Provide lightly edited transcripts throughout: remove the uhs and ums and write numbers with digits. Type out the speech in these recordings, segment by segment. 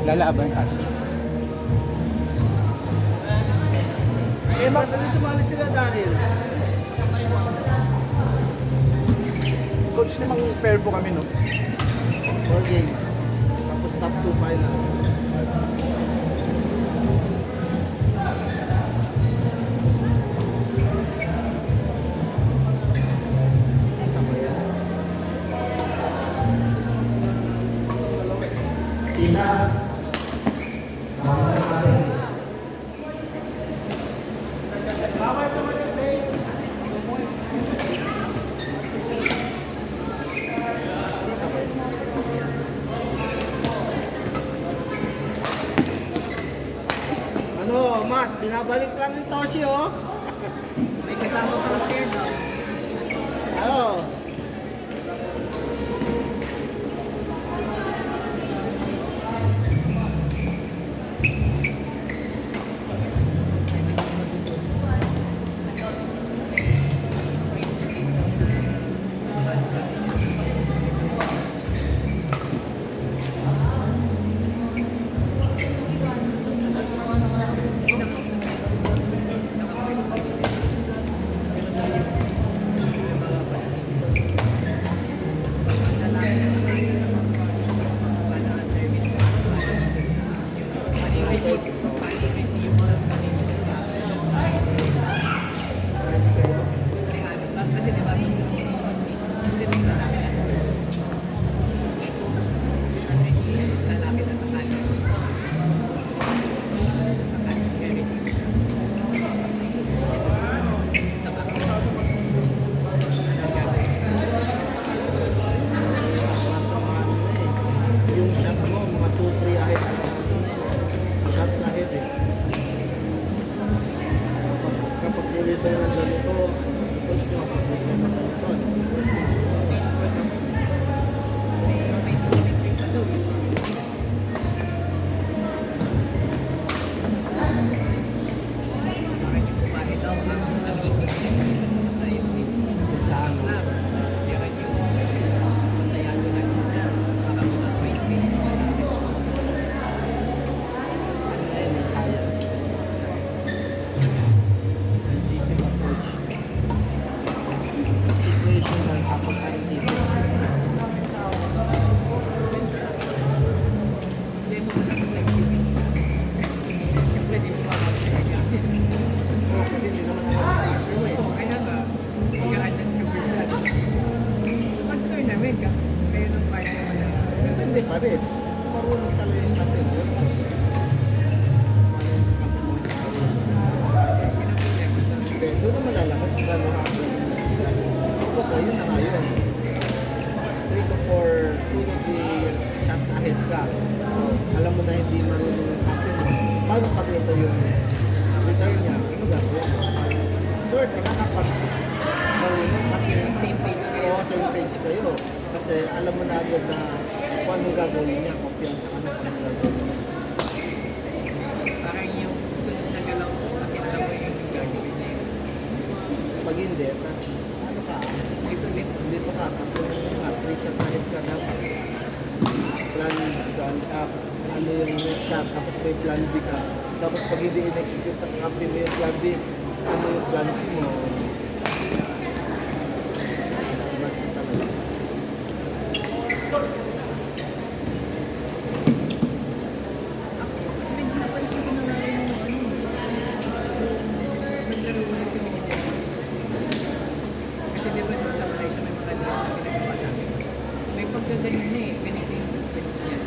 Lalaban ka. Eh, madali sumali sila, Daryl. Coach, limang pair po kami, no? 4 games. Tapos top 2 finals. Kita ba yan? Tina. Ano, Matt, binabalik lang ni Toshi, oh. May kasama pang stare down. Ano? Kasi di ba gusto mo hindi mo lalaki na sa receive, lalaki na sa kanan. Sa kanan, kaya receive. Sa back. Ano gagawin? Sa mga ano na eh. Yung shot mo, mga 2-3 ahead na ano na eh. Shots ahead eh. Kapag deliver ng ganito, coach nyo, kapag deliver ng ganito, May trick pa daw. Parang yung babae daw ang nag-ikot basta yung sa ano. lang. Meron yung diagonal niya. Makakulang may space yung lalaki. Ano na yun, science. Scientific approach. Situational ako scientific. Hindi mo na lang nag-QB. Siyempre, di mo makakapagaya. Oo, kasi hindi naman ako mo eh. Oo, kaya nga, mag-a-adjust ka for that. Pag-tournament ka, kayo ng party mo na. Depende pa rin. Marunong talaga yung kape mo. Hindi, doon naman lalakas kung gano'n hapon. Kapag ka, yun na nga yun. 3 to 4, 2 to 3 shots ahead ka. So, alam mo na hindi marunong yung kape mo. Paano pag ito yung return niya? Ano gagawin mo? Swerte ka kapag marunong kasi Same page kayo. oo, same page kayo. Kasi alam mo na agad na kung anong gagawin niya, kumpiyansa ka na kung anong gagawin niya. Parang yung sunod na galaw ko kasi alam mo yung gagawin na yun. Pag hindi, ano ka, Ulit-ulit. dito ka, tapos nga, 3 shots ahead ka dapat. Plan up, ano yung next shot, tapos may plan B ka. Tapos pag hindi in-execute at copy mo yung plan B, ano yung plan C mo? Basta talaga. Medyo napansin ko na nga rin yung naglaro ulit kami ni Dennis. Kasi di ba sa Malaysia may mga dress na ginagawa sa akin. May pagkaganyan na eh, ganito yung sequence niya.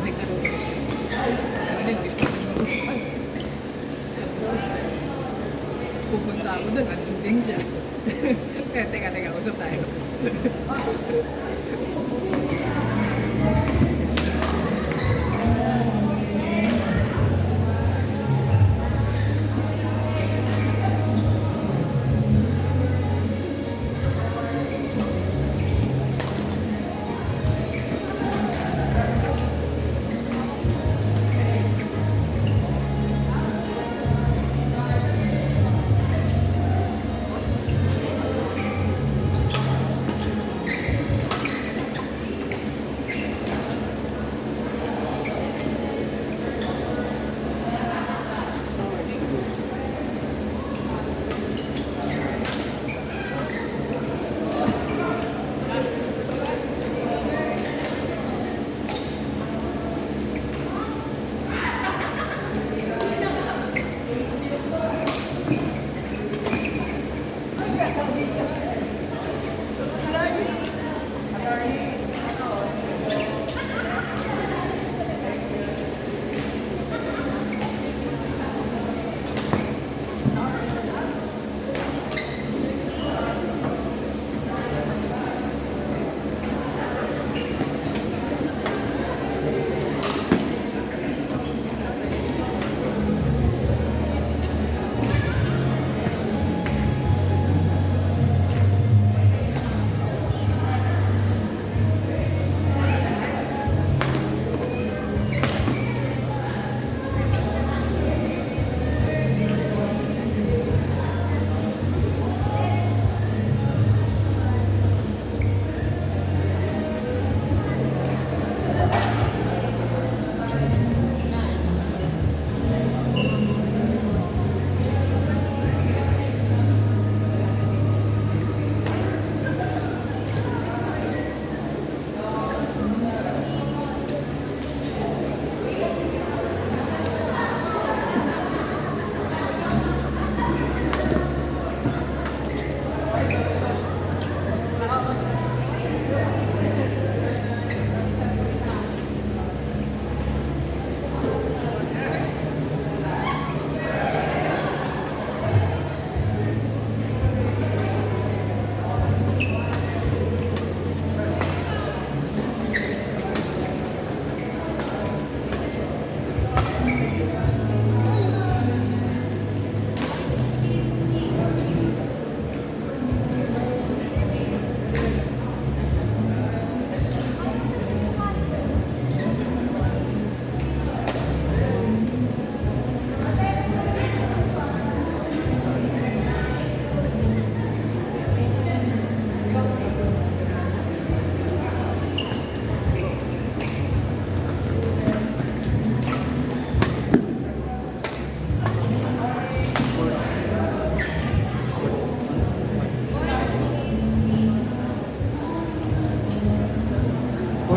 Naglaro ulit kami. Ano yun, gusto ko naman, ay, pupunta ako doon, andun din siya. Teka, usap tayo.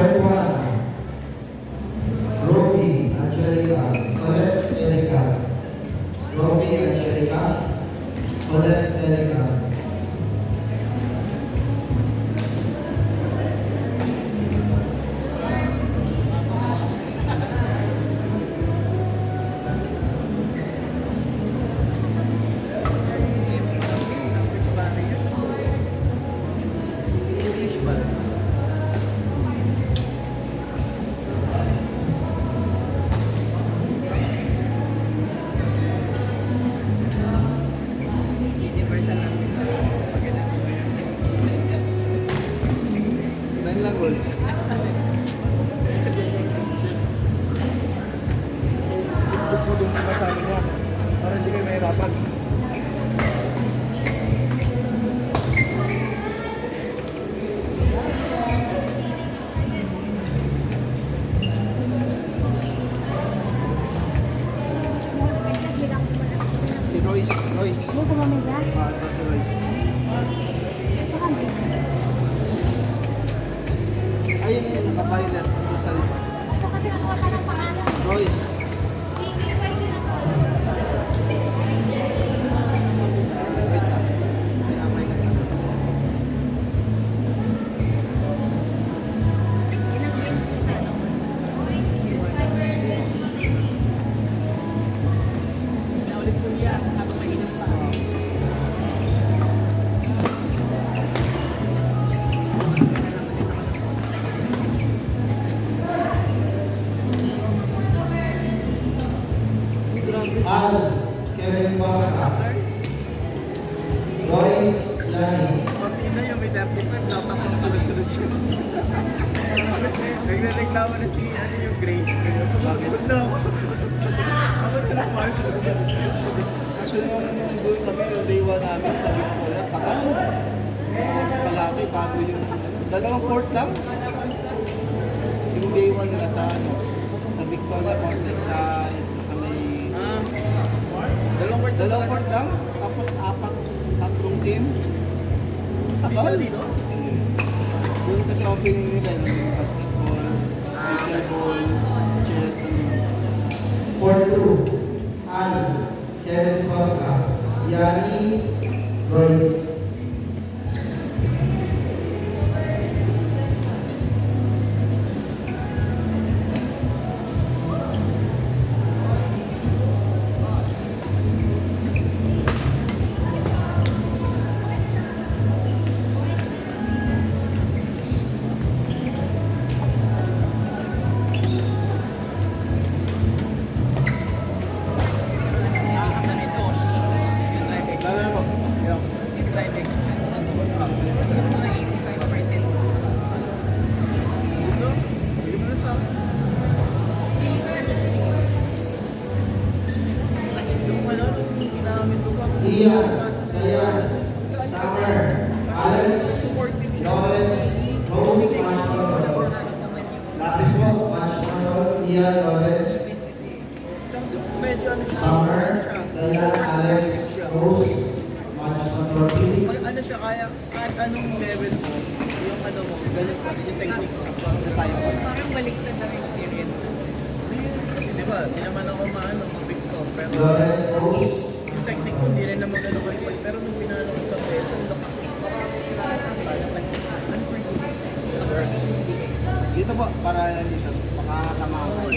Court 1. Rofi Angelica. Colette Angelica. Rofi Angelica. Colette Angelica. English ba? Universal language. Pagkita ko yan. Sign language. Ito po dun sinasabi niya. Para hindi kayo mahirapan. Si Royce. Royce. Ito si Royce. Ayun yung naka-violet. Ito sa Royce. Wait lang. May amay ka sa Naulit ko yan habang mainit pa. Al Kevin Costa. Royce Lani. Martina yung may 35, dapat lang sunod-sunod siya. Nagreklamo na si ano yung Grace. Bakit? No. Ako na lang mahal sa kasi nung doon kami, yung day 1 namin, sabi ko ulit, baka isang oras kalaki bago yung dalawang court lang. Yung day 1 nila sa ano, sa Victoria Complex, sa may... Dalawang court lang, tapos tatlong team. Tagal dito? Doon kasi opening nila, yung basketball, pickleball, chess, Court 2. Al Kevin Costa. Yani Royce. lalaro. Ian, Dayan, Summer, Alex, Lawrence, Rose, Match Control. Lapit mo. Match Control, Ian, Lawrence, Summer, Dayan, Alex, Rose, Match Control, please. Ano siya, kaya kahit anong level mo, yung ano mo, ganun pa, yung technique na tayo ko. Parang baliktad na experience na. Kasi di ba, hindi naman ako maano, mag-victor, pero Lawrence, Rose, yung technique ko, hindi rin naman ganun kalipad. Pero nung pinalo ko sa peso, ang lakas ko. Dito po, para dito, makakatamaan kayo.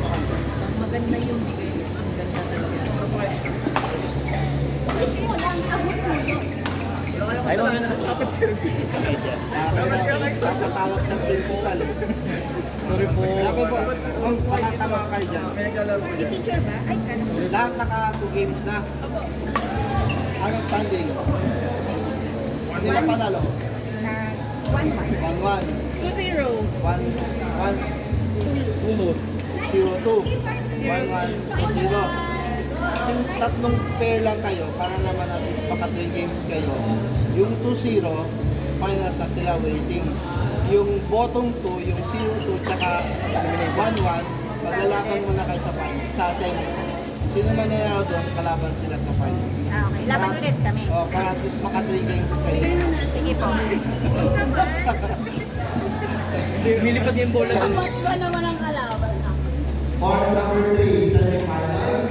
Ang maganda yung bigay. Ang ganda talaga. I don't know. Dapat tawag sa principal. Sorry po. Dapat po, kung makatama kayo dyan. May naglalaro ko dyan. Teacher ba? Ay, kala ko. Lahat naka 2 games na. Anong standing? Hindi na panalo. Na 1-1. 1-1. 2-0. 1-1. 0-2. 1-1. 0. Since tatlong pair lang kayo, para naman at least baka 3 games kayo, yung 2-0, finals na sila waiting. Yung bottom 2, yung 0-2, tsaka 1-1, paglalaban mo na kayo sa semis. Sino man nangyari doon, kalaban sila sa finals. Ah, okay. Laban ulit kami. O, para at least maka 3 games kayo. Sige po. Nilipad niya yung bola dun. Ba naman ang kalaban ako? Court number 3, semifinals.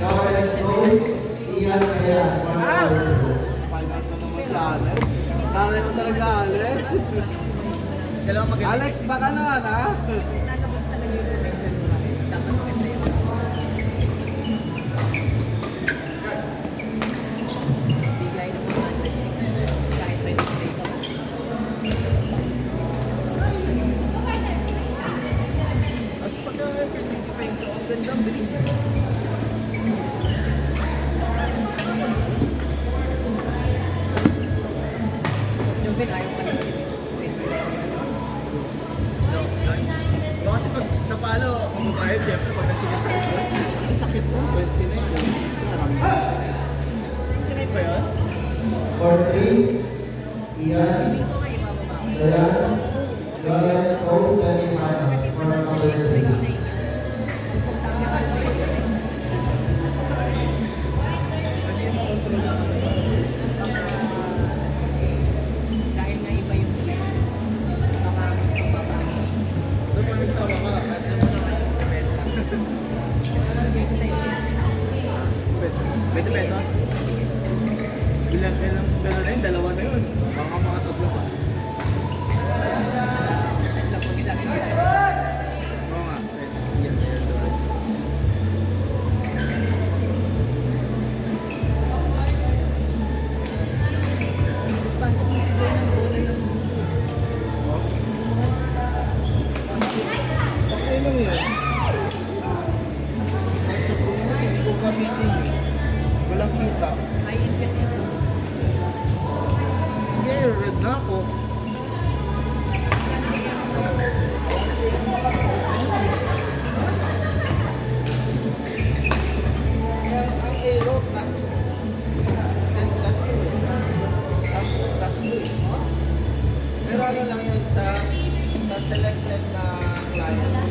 Lawrence Rose, Ian Kayan. Finals na naman si Alex. Taray mo talaga, Alex. Alex, baka naman, ha? Lalabas talaga yung potential mo natin. Dapat maganda yun. Bigay ng 100. Kahit 23 ka. Mas pagka 50 peso, ang ganda, ang bilis. Jobin, ayaw ka naman. Kasi pag napalo, kumabayad, syempre pag nasigit ko, ang sakit mo, 29 lang. Isa, rami. 29 ba yun? Court 3, Ian Ito nga ibababa ko. Kayan. Lawrence Rose, semifinals. Court number 3. Dahil nga iba yung baka gusto baba. Doon pag nagsama ka, at ano mo naman yung benta? Bigay ko sa iyo. 20 pesos? Ilang gano'n na yun, dalawa na yun. Baka mga tatlo pa. Alam ko, kita kita. Oo nga, yan, yan, doon. Pasok mo si Joy ng bola ng Okay lang yun. Kahit sa puno mo, hindi ko gamitin yun. Walang kita. high-end kasi ito. Hindi, red na ako. Ang aero na 10 plus 2 eh. Ang plus 2 eh. Pero ano lang yun sa selected na client.